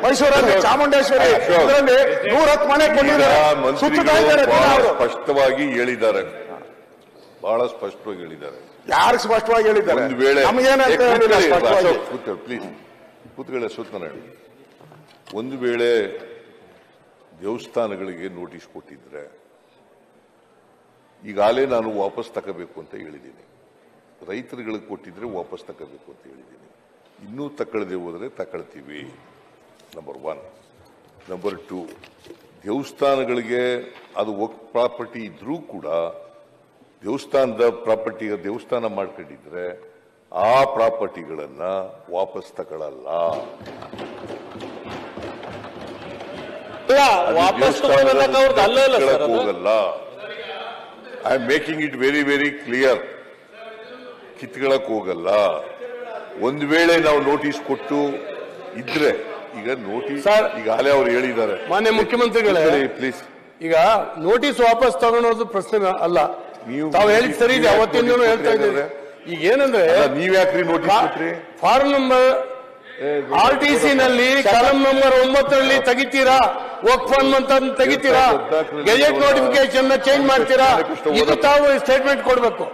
ಮೈಸೂರಲ್ಲಿ ಚಾಮುಂಡೇಶ್ವರಿ ಇದರಲ್ಲಿ 110 ಮನೆ ಕೊಟ್ಟಿದ್ದಾರೆ. ಸ್ಪಷ್ಟವಾಗಿ ಹೇಳಿದ್ದಾರೆ, ಬಹಳ ಸ್ಪಷ್ಟವಾಗಿ ಹೇಳಿದ್ದಾರೆ. ಯಾರು ಸ್ಪಷ್ಟವಾಗಿ ಹೇಳಿದ್ದಾರೆ? ಒಂದು ವೇಳೆ ಪ್ಲೀಸ್ ಕೂತ್ಕೊಳ್ಳಿ ಸೂತ್ನಾರಾಯಣ, ಒಂದು ವೇಳೆ ದೇವಸ್ಥಾನಗಳಿಗೆ ನೋಟಿಸ್ ಕೊಟ್ಟಿದ್ರೆ ಈಗಾಗಲೇ ನಾನು ವಾಪಸ್ ತಗೋಬೇಕು ಅಂತ ಹೇಳಿದ್ದೀನಿ. ರೈತರುಗಳಿಗೆ ಕೊಟ್ಟಿದ್ರೆ ವಾಪಸ್ ತಗೋಬೇಕು ಅಂತ ಹೇಳಿದ್ದೀನಿ. ಇನ್ನೂ ತಗೊಳ್ಳದೆ ಹೋದರೆ ತಗೊಳ್ತೀವಿ. ನಂಬರ್ 1. ನಂಬರ್ 2, ದೇವಸ್ಥಾನಗಳಿಗೆ ಅದು ವಕ್ಫ್ ಪ್ರಾಪರ್ಟಿ ಇದ್ರೂ ಕೂಡ ದೇವಸ್ಥಾನದ ಪ್ರಾಪರ್ಟಿ ದೇವಸ್ಥಾನ ಮಾಡ್ಕೊಂಡಿದ್ರೆ ಆ ಪ್ರಾಪರ್ಟಿಗಳನ್ನ ವಾಪಸ್ ತಗೊಳ್ಳಲ್ಲ. ಹೋಗಲ್ಲ. I am making it very very clear. ಕಿತ್ಕೊಳ್ಳಕ್ ಹೋಗಲ್ಲ. ಒಂದು ವೇಳೆ ನಾವು ನೋಟಿಸ್ ಕೊಟ್ಟು ಇದ್ರೆ, ಈಗ ನೋಟಿಸ್ ಈಗಾಗಲೇ ಅವ್ರು ಹೇಳಿದ್ದಾರೆ ಮಾನ್ಯ ಮುಖ್ಯಮಂತ್ರಿಗಳೇ, ಪ್ಲೀಸ್, ಈಗ ನೋಟಿಸ್ ವಾಪಸ್ ತಗೊಳೋದು ಪ್ರಶ್ನೆ ಅಲ್ಲ. ತಾವು ಹೇಳಿದ್ ಸರಿ ಇದೆ, ಅವತ್ತಿಂದನೂ ಹೇಳ್ತಾ ಇದ್ದೇವೆ. ಈಗ ಏನಂದ್ರೆ ನೀವ್ ಯಾಕ್ರಿ ನೋಟಿಸ್ ಕೊಟ್ರಿ? ಫಾರ್ಮ್ ನಂಬರ್ RTC ನಲ್ಲಿ ಕಾಲಂ ನಂಬರ್ 9 ತೆಗಿತೀರಾ? ವಕ್ಫ್ ಫಂಡ್ ಅಂತ ತೆಗಿತೀರಾ? ಗೆಜೆಟ್ ನೋಟಿಫಿಕೇಶನ್ ಚೇಂಜ್ ಮಾಡ್ತೀರಾ? ಇದು ತಾವು ಸ್ಟೇಟ್ಮೆಂಟ್ ಕೊಡ್ಬೇಕು.